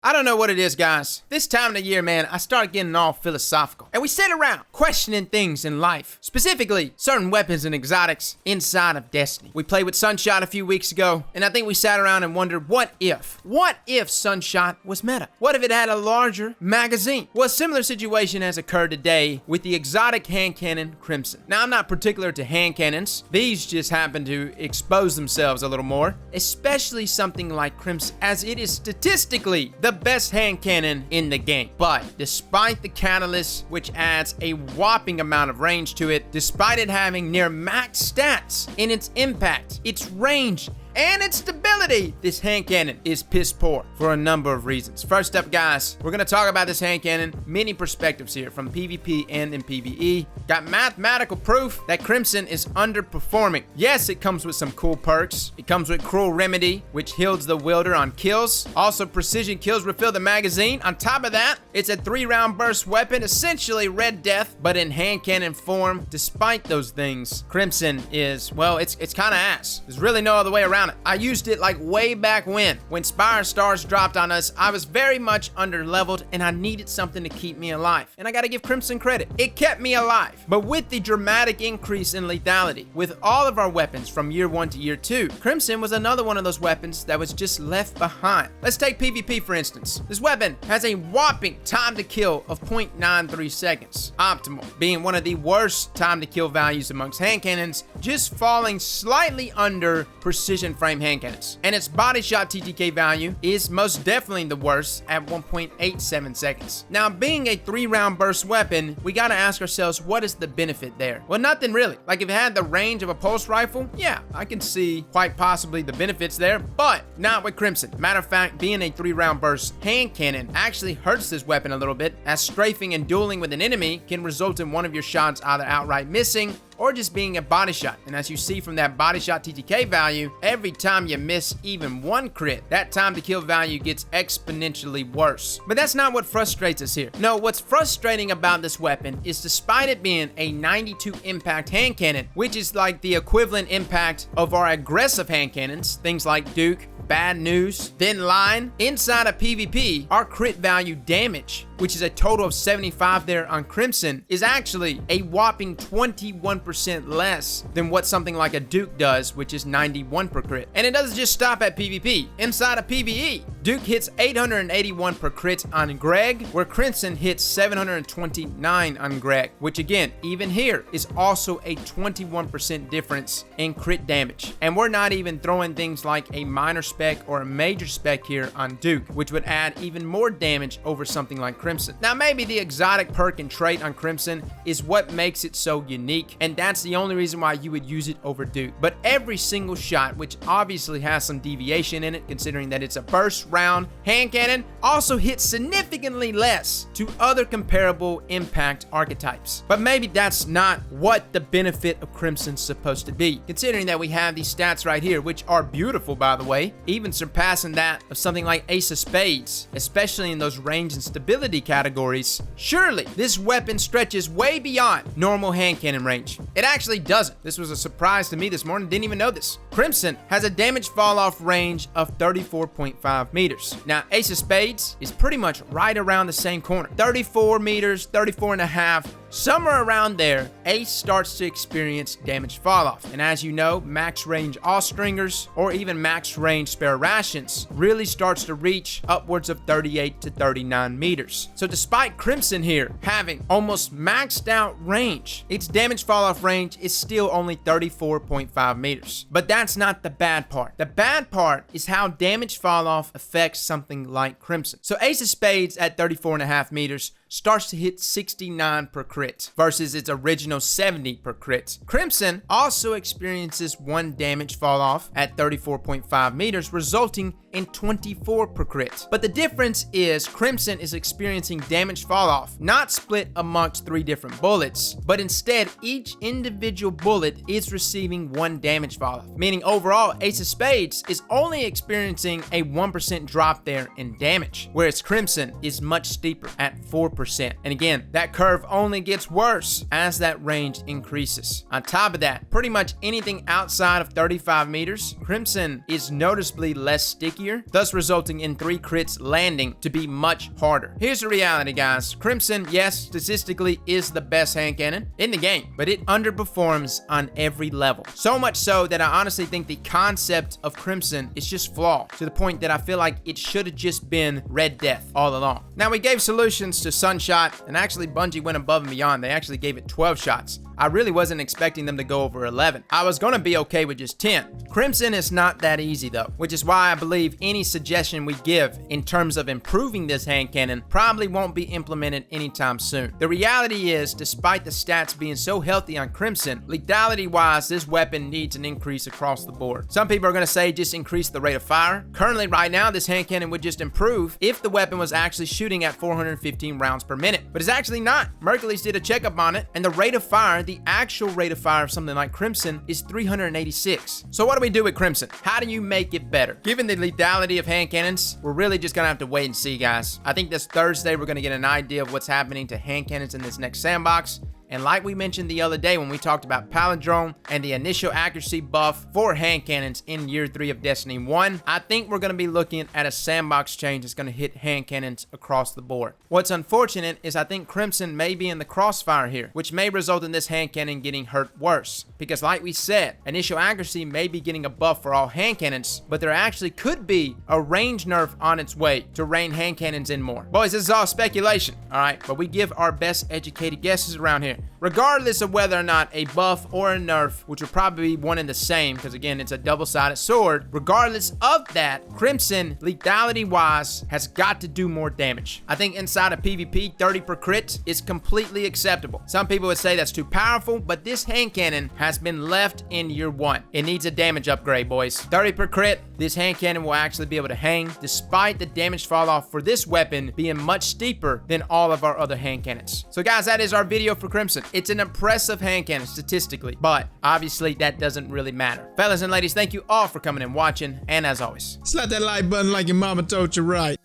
I don't know what it is, guys. This time of the year, man, I start getting all philosophical. And we sit around questioning things in life, specifically certain weapons and exotics inside of Destiny. We played with Sunshot a few weeks ago, and I think we sat around and wondered, what if? What if Sunshot was meta? What if it had a larger magazine? Well, a similar situation has occurred today with the exotic hand cannon Crimson. Now, I'm not particular to hand cannons. These just happen to expose themselves a little more, especially something like Crimson, as it is statistically the best hand cannon in the game. But despite the catalyst, which adds a whopping amount of range to it, despite it having near max stats in its impact, its range, and its stability, this hand cannon is piss poor for a number of reasons. First up, guys, we're gonna talk about this hand cannon, many perspectives here from PvP and in PvE. Got mathematical proof that Crimson is underperforming. Yes, it comes with some cool perks. It comes with Cruel Remedy, which heals the wielder on kills. Also, precision kills refill the magazine. On top of that, it's a 3-round burst weapon, essentially Red Death, but in hand cannon form. Despite those things, Crimson is, well, it's kind of ass. There's really no other way around it. I used it like way back when Spire Stars dropped on us. I was very much under leveled and I needed something to keep me alive. And I gotta give Crimson credit. It kept me alive. But with the dramatic increase in lethality, with all of our weapons from year 1 to year 2, Crimson was another one of those weapons that was just left behind. Let's take PvP for instance. This weapon has a whopping time to kill of 0.93 seconds. Optimal, being one of the worst time to kill values amongst hand cannons, just falling slightly under precision frame hand cannons. And its body shot TTK value is most definitely the worst at 1.87 seconds. Now, being a 3-round burst weapon, we gotta ask ourselves, what is the benefit there? Well, nothing really. Like if it had the range of a pulse rifle, yeah, I can see quite possibly the benefits there, but not with Crimson. Matter of fact, being a 3-round burst hand cannon actually hurts this weapon a little bit, as strafing and dueling with an enemy can result in one of your shots either outright missing or just being a body shot. And as you see from that body shot TTK value, every time you miss even one crit, that time to kill value gets exponentially worse. But that's not what frustrates us here. No, what's frustrating about this weapon is despite it being a 92 impact hand cannon, which is like the equivalent impact of our aggressive hand cannons, things like Duke, Bad News, Thin Line, inside of PvP, our crit value damage, which is a total of 75 there on Crimson, is actually a whopping 21% less than what something like a Duke does, which is 91 per crit. And it doesn't just stop at PvP. Inside of PvE, Duke hits 881 per crit on Greg, where Crimson hits 729 on Greg, which again, even here, is also a 21% difference in crit damage. And we're not even throwing things like a minor spec or a major spec here on Duke, which would add even more damage over something like Crimson. Now, maybe the exotic perk and trait on Crimson is what makes it so unique, and that's the only reason why you would use it over Duke. But every single shot, which obviously has some deviation in it, considering that it's a burst round hand cannon, also hits significantly less to other comparable impact archetypes. But maybe that's not what the benefit of Crimson's supposed to be, considering that we have these stats right here, which are beautiful, by the way, even surpassing that of something like Ace of Spades, especially in those range and stability categories. Surely this weapon stretches way beyond normal hand cannon range. It actually doesn't. This was a surprise to me this morning. Didn't even know this. Crimson has a damage fall off range of 34.5 meters. Now, Ace of Spades is pretty much right around the same corner. 34 meters, 34 and a half. Somewhere around there, Ace starts to experience damage fall off. And as you know, max range All-Stringers or even max range Spare Rations really starts to reach upwards of 38 to 39 meters. So despite Crimson here having almost maxed out range, its damage fall off range is still only 34.5 meters. But that's not the bad part. The bad part is how damage fall off affects something like Crimson. So Ace of Spades at 34.5 meters starts to hit 69 per crit versus its original 70 per crit. Crimson also experiences 1 damage fall off at 34.5 meters, resulting in 24 per crit. But the difference is Crimson is experiencing damage fall off, not split amongst 3 different bullets, but instead each individual bullet is receiving 1 damage fall off, meaning overall Ace of Spades is only experiencing a 1% drop there in damage, whereas Crimson is much steeper at 4%. And again, that curve only gets worse as that range increases. On top of that, pretty much anything outside of 35 meters, Crimson is noticeably less sticky bulkier, thus resulting in 3 crits landing to be much harder. Here's the reality, guys. Crimson, yes, statistically is the best hand cannon in the game, but it underperforms on every level. So much so that I honestly think the concept of Crimson is just flawed, to the point that I feel like it should have just been Red Death all along. Now, we gave solutions to Sunshot, and actually Bungie went above and beyond. They actually gave it 12 shots. I really wasn't expecting them to go over 11. I was gonna be okay with just 10. Crimson is not that easy though, which is why I believe any suggestion we give in terms of improving this hand cannon probably won't be implemented anytime soon. The reality is, despite the stats being so healthy on Crimson, lethality wise, this weapon needs an increase across the board. Some people are gonna say just increase the rate of fire. Currently, right now, this hand cannon would just improve if the weapon was actually shooting at 415 rounds per minute, but it's actually not. Mercules did a checkup on it, and the rate of fire, the actual rate of fire of something like Crimson, is 386. So what do we do with Crimson? How do you make it better? Given the lethality of hand cannons, we're really just gonna have to wait and see, guys. I think this Thursday we're gonna get an idea of what's happening to hand cannons in this next sandbox. And like we mentioned the other day when we talked about Palindrome and the initial accuracy buff for hand cannons in year 3 of Destiny 1, I think we're going to be looking at a sandbox change that's going to hit hand cannons across the board. What's unfortunate is I think Crimson may be in the crossfire here, which may result in this hand cannon getting hurt worse. Because like we said, initial accuracy may be getting a buff for all hand cannons, but there actually could be a range nerf on its way to rein hand cannons in more. Boys, this is all speculation, alright? But we give our best educated guesses around here. Regardless of whether or not a buff or a nerf, which would probably be one and the same, because again, it's a double-sided sword, regardless of that, Crimson, lethality-wise, has got to do more damage. I think inside of PvP, 30 per crit is completely acceptable. Some people would say that's too powerful, but this hand cannon has been left in year 1. It needs a damage upgrade, boys. 30 per crit, this hand cannon will actually be able to hang, despite the damage fall off for this weapon being much steeper than all of our other hand cannons. So guys, that is our video for Crimson. It's an impressive hand cannon statistically, but obviously that doesn't really matter. Fellas and ladies, thank you all for coming and watching, and as always, slap that like button like your mama told you right.